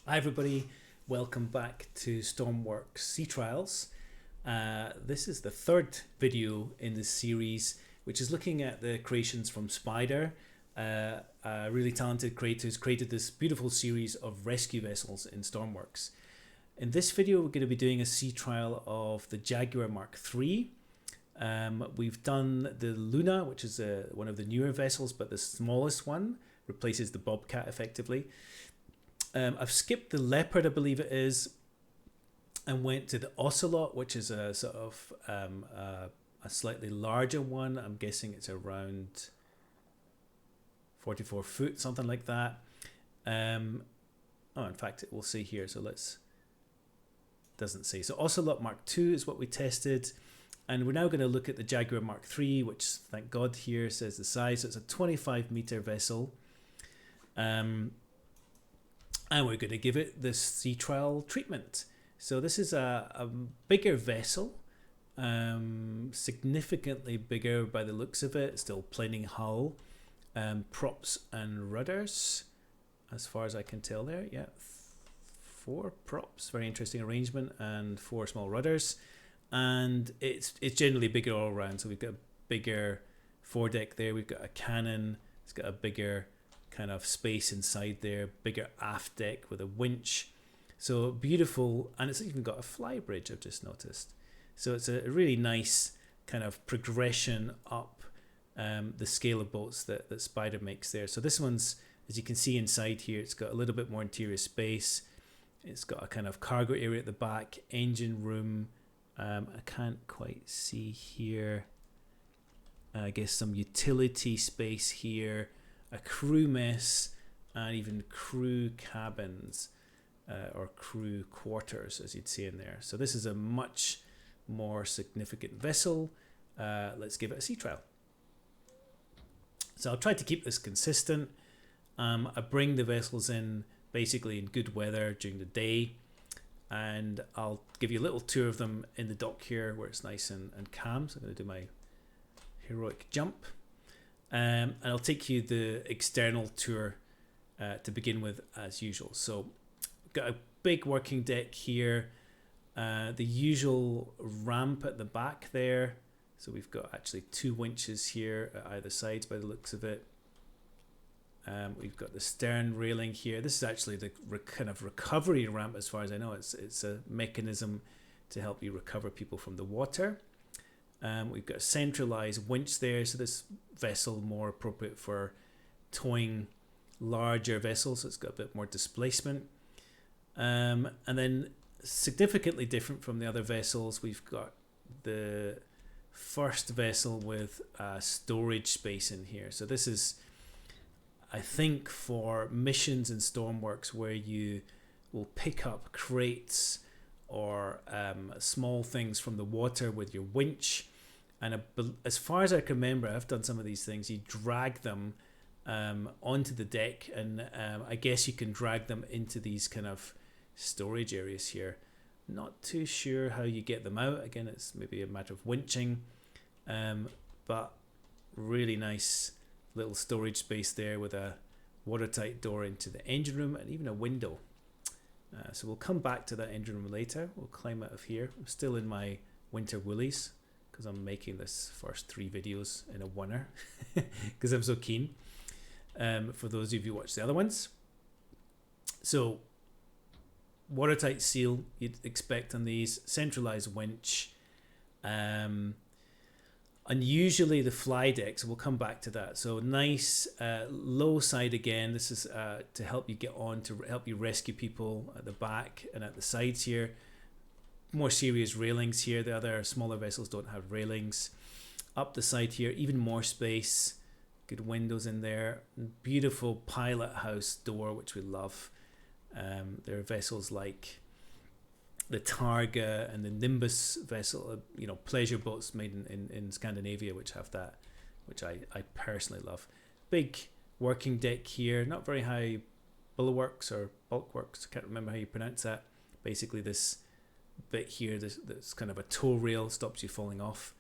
Hi everybody, welcome back to Stormworks Sea Trials. This is the third video in this series, which is looking at the creations from Spider. A really talented creator who's created this beautiful series of rescue vessels in Stormworks. In this video, we're going to be doing a sea trial of the Jaguar Mark III. We've done the Luna, which is one of the newer vessels, but the smallest one, replaces the Bobcat effectively. I've skipped the Leopard, I believe it is, and went to the Ocelot, which is a sort of a slightly larger one. I'm guessing it's around 44 foot, something like that. In fact, it will say here, so doesn't say. So Ocelot Mark II is what we tested, and we're now going to look at the Jaguar Mark III, which, thank God, here says the size. So it's a 25-meter vessel. And we're going to give it this sea trial treatment. So this is a bigger vessel, significantly bigger by the looks of it. Still planing hull, props and rudders, as far as I can tell there. Yeah, 4 props, very interesting arrangement, and 4 small rudders. And it's generally bigger all around. So we've got a bigger foredeck there. We've got a cannon. It's got a bigger kind of space inside there, bigger aft deck with a winch. So beautiful, and it's even got a fly bridge, I've just noticed. So it's a really nice kind of progression up the scale of boats that Spider makes there. So this one's, as you can see inside here, it's got a little bit more interior space. It's got a kind of cargo area at the back, engine room. I can't quite see here. I guess some utility space here, a crew mess, and even crew cabins or crew quarters, as you'd see in there. So this is a much more significant vessel. Let's give it a sea trial. So I'll try to keep this consistent. I bring the vessels in basically in good weather during the day, and I'll give you a little tour of them in the dock here where it's nice and calm. So I'm going to do my heroic jump. And I'll take you the external tour to begin with, as usual. So we've got a big working deck here, the usual ramp at the back there. So we've got actually 2 winches here at either side by the looks of it. We've got the stern railing here. This is actually the kind of recovery ramp, as far as I know. It's a mechanism to help you recover people from the water. We've got a centralized winch there, so this vessel more appropriate for towing larger vessels, so it's got a bit more displacement. And then significantly different from the other vessels, we've got the first vessel with a storage space in here. So this is, I think, for missions in Stormworks where you will pick up crates or small things from the water with your winch. And as far as I can remember, I've done some of these things, you drag them onto the deck, and I guess you can drag them into these kind of storage areas here. Not too sure how you get them out. Again, it's maybe a matter of winching, but really nice little storage space there with a watertight door into the engine room and even a window. So we'll come back to that engine room later. We'll climb out of here. I'm still in my winter woolies because I'm making this first 3 videos in a oneer because I'm so keen. For those of you who watch the other ones. So watertight seal you'd expect on these, centralized winch. Unusually the fly deck, so we'll come back to that. So nice low side again. This is to help you get on, to help you rescue people at the back and at the sides here. More serious railings here. The other smaller vessels don't have railings. Up the side here, even more space. Good windows in there. Beautiful pilot house door, which we love. There are vessels like the Targa and the Nimbus vessel, pleasure boats made in Scandinavia, which have that, which I personally love. Big working deck here, not very high bulwarks or bulwarks, I can't remember how you pronounce that. Basically this bit here, this kind of a tow rail, stops you falling off.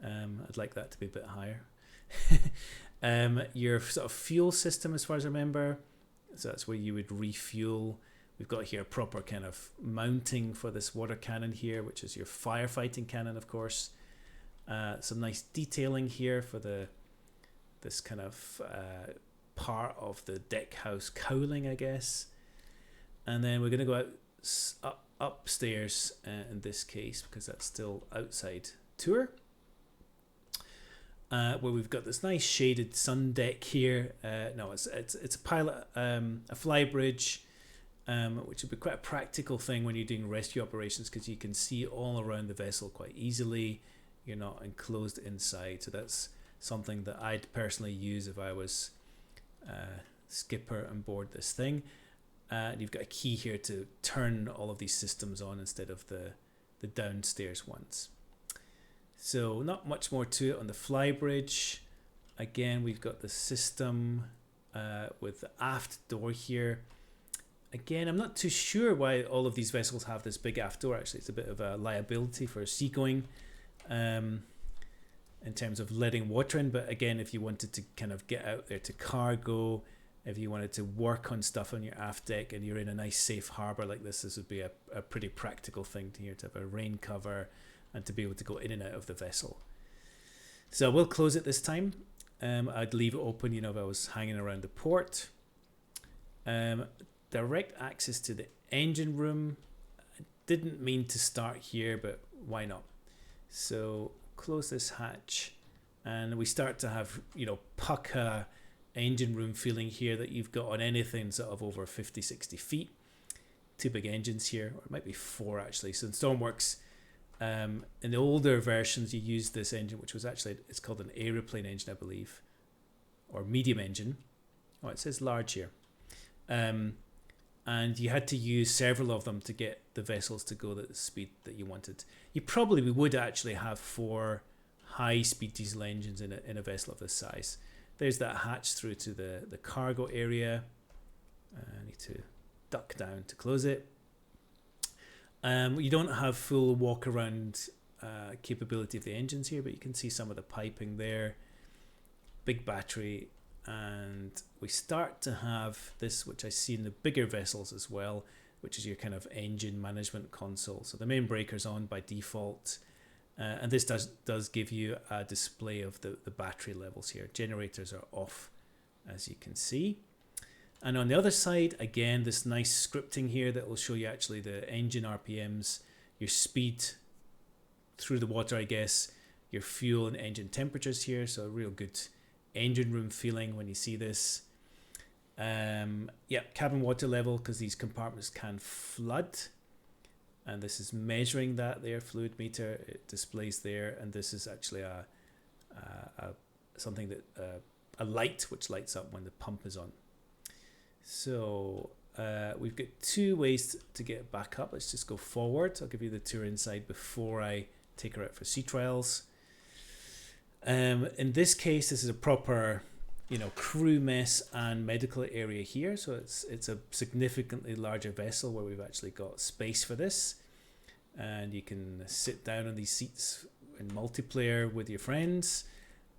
I'd like that to be a bit higher. Your sort of fuel system, as far as I remember, so that's where you would refuel We've got here a proper kind of mounting for this water cannon here, which is your firefighting cannon, of course. Some nice detailing here for this kind of part of the deck house cowling, I guess. And then we're going to go upstairs in this case, because that's still outside tour. Where we've got this nice shaded sun deck here. No, it's a pilot, a fly bridge, which would be quite a practical thing when you're doing rescue operations, because you can see all around the vessel quite easily. You're not enclosed inside, so that's something that I'd personally use if I was skipper on board this thing. You've got a key here to turn all of these systems on instead of the downstairs ones. So not much more to it on the fly bridge. Again, we've got the system with the aft door here. Again, I'm not too sure why all of these vessels have this big aft door. Actually, it's a bit of a liability for seagoing in terms of letting water in. But again, if you wanted to kind of get out there to cargo, if you wanted to work on stuff on your aft deck and you're in a nice safe harbour like this would be a pretty practical thing here, to have a rain cover and to be able to go in and out of the vessel. So we'll close it this time. I'd leave it open, you know, if I was hanging around the port. Direct access to the engine room. I didn't mean to start here, but why not? So close this hatch and we start to have, you know, pucka engine room feeling here that you've got on anything sort of over 50-60 feet. Two big engines here, or it might be four actually. So in Stormworks, in the older versions you use this engine, which was actually, it's called an aeroplane engine, I believe, or medium engine. Oh, it says large here. And you had to use several of them to get the vessels to go at the speed that you wanted. You probably would actually have 4 high-speed diesel engines in a vessel of this size. There's that hatch through to the cargo area. I need to duck down to close it. You don't have full walk-around capability of the engines here, but you can see some of the piping there. Big battery. And we start to have this, which I see in the bigger vessels as well, which is your kind of engine management console. So the main breaker's on by default, and this does give you a display of the battery levels here. Generators are off, as you can see. And on the other side, again, this nice scripting here that will show you actually the engine RPMs, your speed through the water, I guess, your fuel and engine temperatures here. So a real good engine room feeling when you see this. Cabin water level, because these compartments can flood, and this is measuring that there. Fluid meter, it displays there, and this is actually a something that a light which lights up when the pump is on. So we've got 2 ways to get back up. Let's just go forward. I'll give you the tour inside before I take her out for sea trials. In this case, this is a proper, you know, crew mess and medical area here. So it's a significantly larger vessel where we've actually got space for this, and you can sit down on these seats in multiplayer with your friends.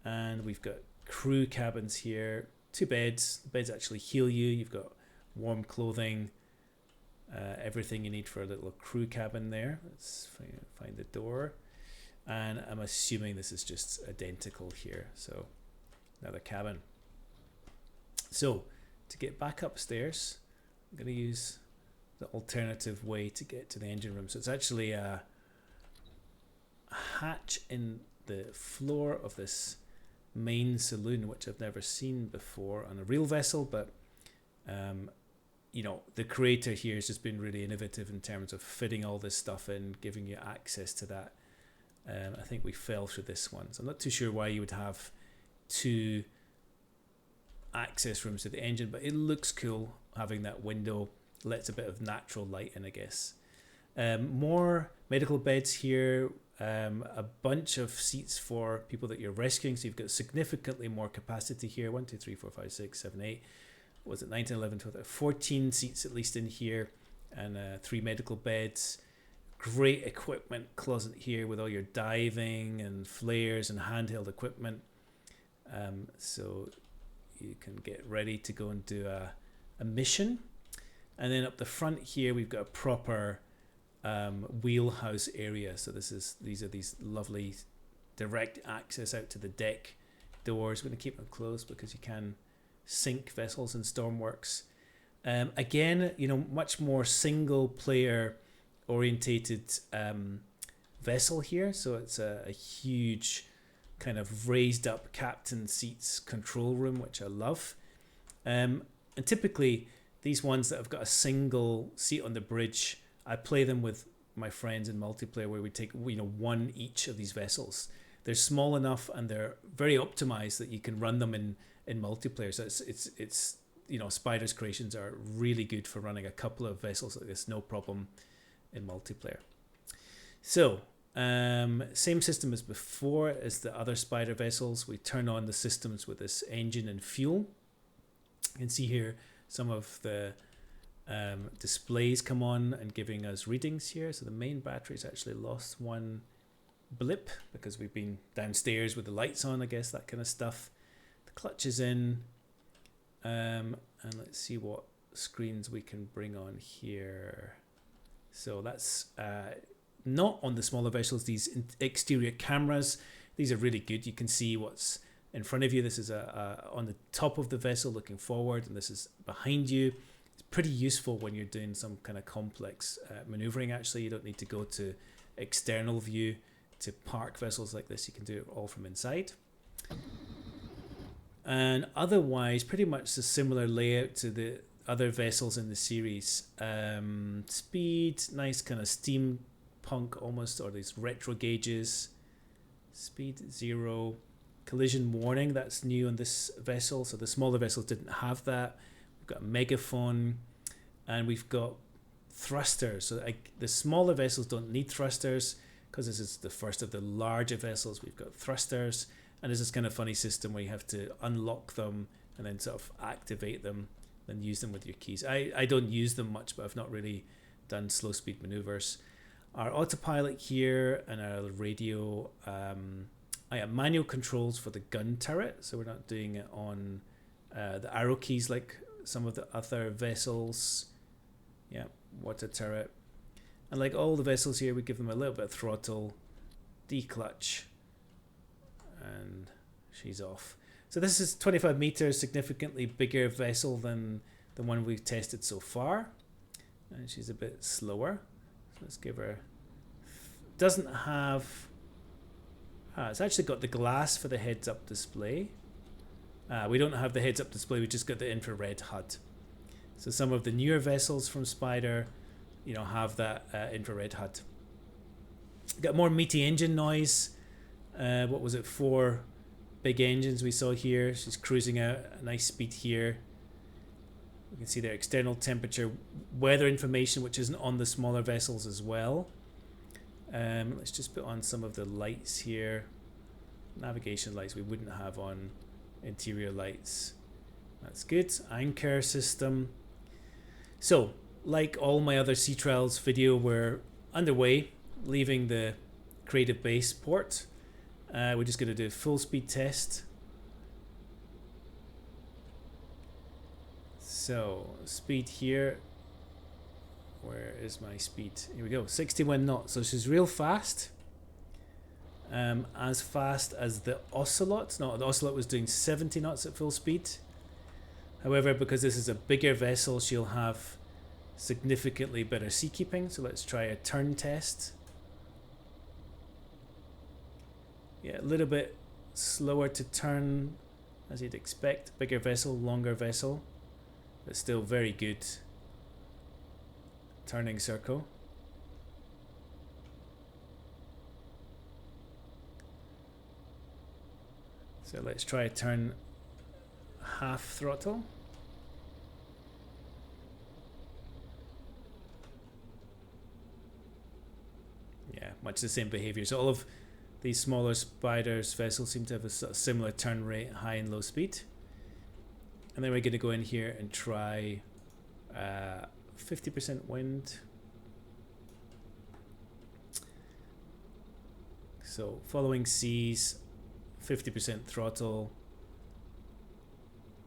And we've got crew cabins here, 2 beds. The beds actually heal you. You've got warm clothing, everything you need for a little crew cabin there. Let's find the door. And I'm assuming this is just identical here. So another cabin. So to get back upstairs, I'm going to use the alternative way to get to the engine room. So it's actually a hatch in the floor of this main saloon, which I've never seen before on a real vessel. But, you know, the creator here has just been really innovative in terms of fitting all this stuff in, giving you access to that. I think we fell through this one, so I'm not too sure why you would have 2 access rooms to the engine, but it looks cool having that window, lets a bit of natural light in, I guess. More medical beds here, a bunch of seats for people that you're rescuing, so you've got significantly more capacity here. 1, 2, 3, 4, 5, 6, 7, 8. Was it 19, 11, 12, 14 seats at least in here, and 3 medical beds. Great equipment closet here with all your diving and flares and handheld equipment. So you can get ready to go and do a mission. And then up the front here, we've got a proper wheelhouse area. So these are these lovely direct access out to the deck doors. We're going to keep them closed because you can sink vessels in Stormworks. Again, you know, much more single player orientated vessel here. So it's a huge kind of raised up captain seats control room, which I love. And typically these ones that have got a single seat on the bridge, I play them with my friends in multiplayer where we take, you know, one each of these vessels. They're small enough and they're very optimized that you can run them in multiplayer. So it's you know, Spider's creations are really good for running a couple of vessels like this, no problem in multiplayer. So same system as before as the other Spider vessels. We turn on the systems with this engine and fuel. You can see here some of the displays come on and giving us readings here. So the main battery's actually lost one blip because we've been downstairs with the lights on, I guess, that kind of stuff. The clutch is in, and let's see what screens we can bring on here. So that's not on the smaller vessels, these exterior cameras. These are really good. You can see what's in front of you. This is on the top of the vessel looking forward, and this is behind you. It's pretty useful when you're doing some kind of complex maneuvering. Actually, you don't need to go to external view to park vessels like this. You can do it all from inside. And otherwise, pretty much the similar layout to the other vessels in the series. Speed, nice kind of steampunk almost, or these retro gauges. Speed 0. Collision warning, that's new on this vessel. So the smaller vessels didn't have that. We've got a megaphone, and we've got thrusters. So the smaller vessels don't need thrusters because this is the first of the larger vessels. We've got thrusters, and there's this kind of funny system where you have to unlock them and then sort of activate them and use them with your keys. I don't use them much, but I've not really done slow speed maneuvers. Our autopilot here and our radio. I have manual controls for the gun turret, so we're not doing it on the arrow keys like some of the other vessels. Yeah, water turret. And like all the vessels here, we give them a little bit of throttle, declutch, and she's off. So this is 25 meters, significantly bigger vessel than the one we've tested so far. And she's a bit slower. So let's give her... Doesn't have... it's actually got the glass for the heads-up display. We don't have the heads-up display, we just got the infrared HUD. So some of the newer vessels from Spider, you know, have that infrared HUD. Got more meaty engine noise. What was it, 4 big engines we saw here. She's cruising out a nice speed here. You can see their external temperature, weather information, which isn't on the smaller vessels as well. Let's just put on some of the lights here. Navigation lights we wouldn't have on interior lights. That's good. Anchor system. So, like all my other sea trials video, we're underway, leaving the creative base port. We're just going to do a full speed test. So, speed here. Where is my speed? Here we go, 61 knots. So she's real fast. As fast as the Ocelot. No, the Ocelot was doing 70 knots at full speed. However, because this is a bigger vessel, she'll have significantly better seakeeping. So let's try a turn test. Yeah, a little bit slower to turn as you'd expect. Bigger vessel, longer vessel, but still very good turning circle. So let's try a turn half throttle. Yeah, much the same behavior. So all of these smaller Spider's vessels seem to have a sort of similar turn rate, high and low speed. And then we're going to go in here and try 50% wind. So following seas, 50% throttle.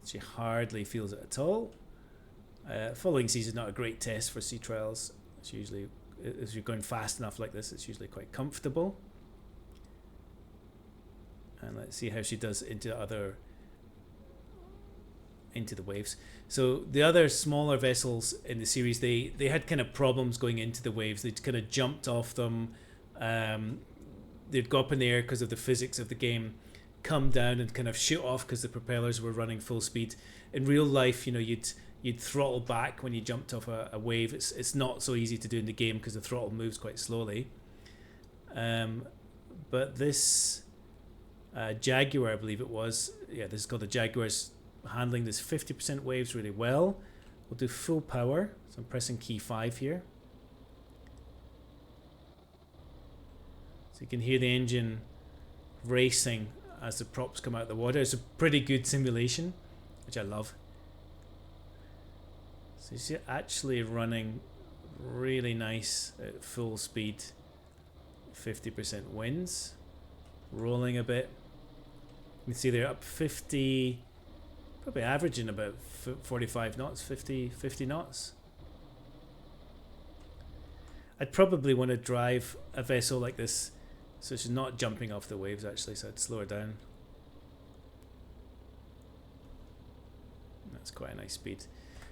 She hardly feels it at all. Following seas is not a great test for sea trials. It's usually, if you're going fast enough like this, it's usually quite comfortable. And let's see how she does into the waves. So the other smaller vessels in the series, they had kind of problems going into the waves. They'd kind of jumped off them. They'd go up in the air because of the physics of the game, come down and kind of shoot off because the propellers were running full speed. In real life, you know, you'd throttle back when you jumped off a wave. It's not so easy to do in the game because the throttle moves quite slowly. But this Jaguar, I believe it was, yeah, this is called the Jaguar's handling this 50% waves really well. We'll do full power. So I'm pressing key 5 here. So you can hear the engine racing as the props come out of the water. It's a pretty good simulation, which I love. So she's actually running really nice at full speed, 50% winds, rolling a bit. You can see they're up 50, probably averaging about 45 knots, 50 knots. I'd probably want to drive a vessel like this so she's not jumping off the waves actually, so I'd slow her down. That's quite a nice speed.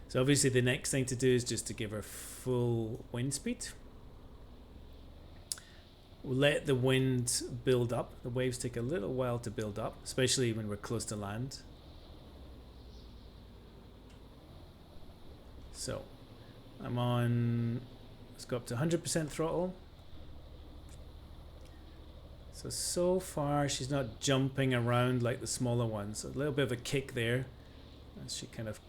So obviously the next thing to do is just to give her full wind speed. We'll let the wind build up. The waves take a little while to build up, especially when we're close to land. So I'm on, let's go up to 100% throttle. So far she's not jumping around like the smaller ones. A little bit of a kick there. As she kind of,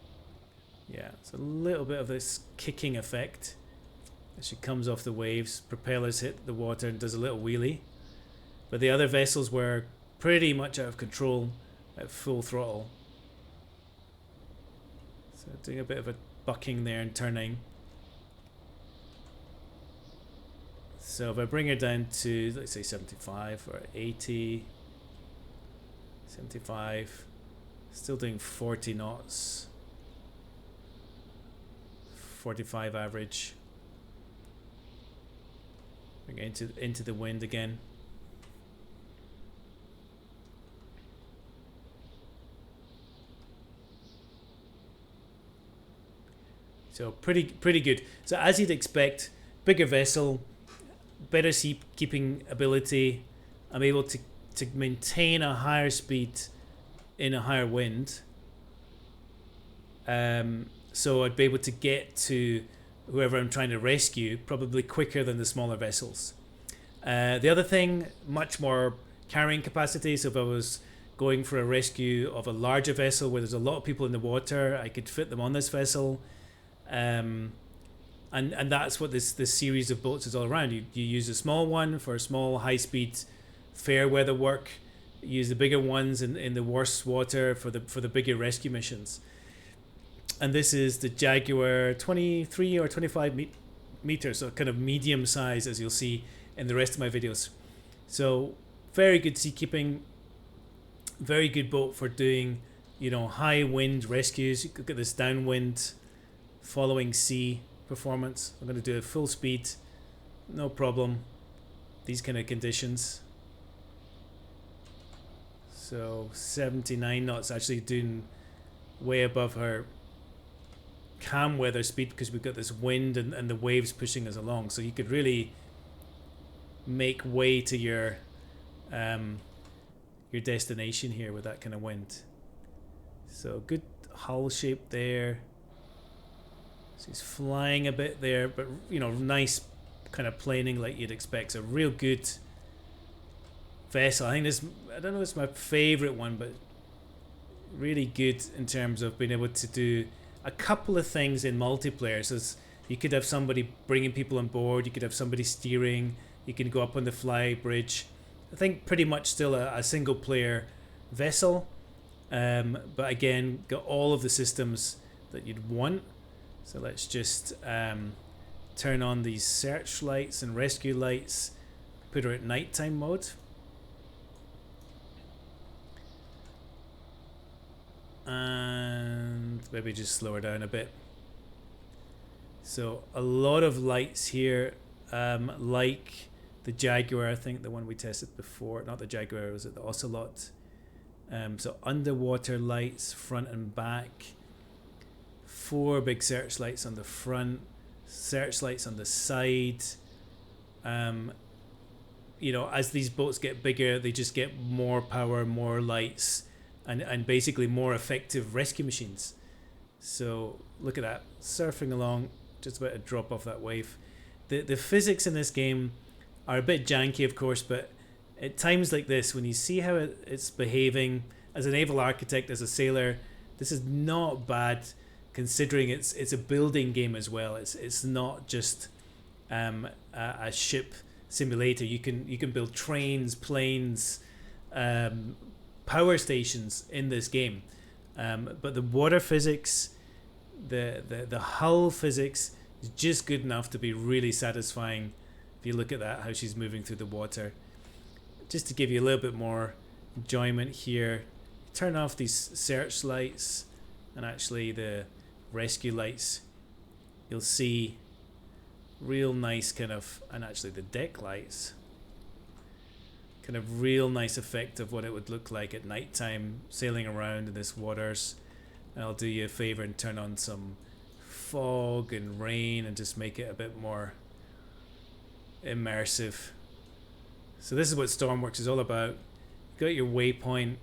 yeah, it's a little bit of this kicking effect as she comes off the waves. Propellers hit the water and does a little wheelie. But the other vessels were pretty much out of control at full throttle. So doing a bit of a bucking there and turning. So if I bring her down to, let's say 75 or 80, 75, still doing 40 knots, 45 average. Bring it into the wind again. So pretty good. So as you'd expect, bigger vessel, better sea keeping ability. I'm able to maintain a higher speed in a higher wind. So I'd be able to get to whoever I'm trying to rescue probably quicker than the smaller vessels. The other thing, much more carrying capacity. So if I was going for a rescue of a larger vessel where there's a lot of people in the water, I could fit them on this vessel. And that's what this series of boats is all around. You use a small one for small, high-speed, fair weather work. You use the bigger ones in the worst water for the bigger rescue missions. And this is the Jaguar 23 or 25 meters, so kind of medium size, as you'll see in the rest of my videos. So very good seakeeping, very good boat for doing, you know, high wind rescues. You could get this downwind, following sea performance. I'm going to do it full speed, no problem. These kind of conditions. So 79 knots, actually doing way above her calm weather speed because we've got this wind and the waves pushing us along. So you could really make way to your destination here with that kind of wind. So good hull shape there. She's flying a bit there, but you know, nice kind of planing like you'd expect. So real good vessel. I think this, I don't know if it's my favorite one, but really good in terms of being able to do a couple of things in multiplayer. So you could have somebody bringing people on board, you could have somebody steering, you can go up on the fly bridge. I think pretty much still a single player vessel, but again got all of the systems that you'd want. So let's just turn on these search lights and rescue lights, put her at nighttime mode. And maybe just slow her down a bit. So a lot of lights here, like the Jaguar, I think the one we tested before, not the Jaguar, was it the Ocelot? So underwater lights, front and back. 4 big searchlights on the front, searchlights on the side. You know, as these boats get bigger, they just get more power, more lights, and basically more effective rescue machines. So look at that, surfing along, just about to drop off that wave. The physics in this game are a bit janky, of course, but at times like this, when you see how it's behaving, as a naval architect, as a sailor, this is not bad, considering it's a building game as well. It's not just a ship simulator. You can build trains, planes, power stations in this game. But the water physics, the hull physics is just good enough to be really satisfying. If you look at that, how she's moving through the water, just to give you a little bit more enjoyment here. Turn off these searchlights and actually the rescue lights. You'll see real nice kind of, and actually the deck lights, kind of real nice effect of what it would look like at nighttime sailing around in this waters. And I'll do you a favor and turn on some fog and rain and just make it a bit more immersive. So this is what Stormworks is all about. You got your waypoint.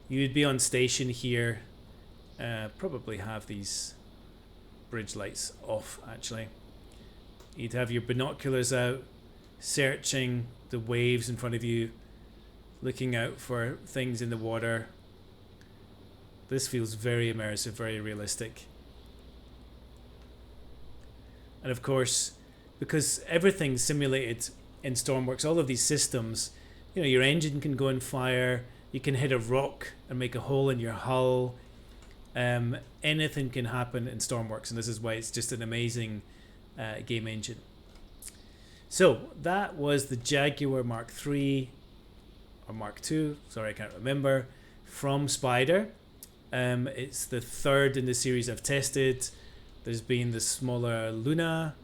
You'd be on station here. Probably have these bridge lights off actually. You'd have your binoculars out, searching the waves in front of you, looking out for things in the water. This feels very immersive, very realistic. And of course, because everything's simulated in Stormworks, all of these systems, you know, your engine can go on fire, you can hit a rock and make a hole in your hull. Anything can happen in Stormworks, and this is why it's just an amazing game engine. So that was the Jaguar Mark III or Mark II, sorry, I can't remember, from Spider. It's the third in the series I've tested. There's been the smaller Luna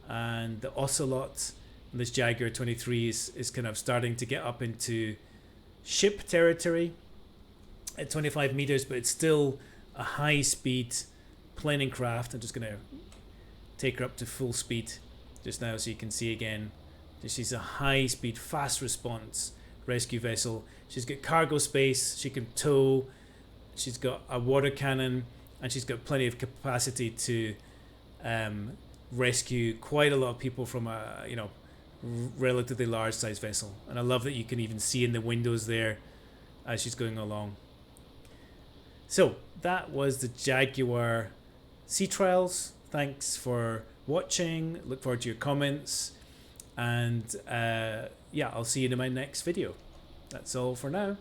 and the Ocelot, and this Jaguar 23 is kind of starting to get up into ship territory at 25 meters, but it's still a high speed planing craft. I'm just going to take her up to full speed just now so you can see again. She's a high speed fast response rescue vessel. She's got cargo space, she can tow, she's got a water cannon, and she's got plenty of capacity to rescue quite a lot of people from a relatively large size vessel. And I love that you can even see in the windows there as she's going along. So that was the Jaguar Sea Trials. Thanks for watching. Look forward to your comments, and yeah, I'll see you in my next video. That's all for now.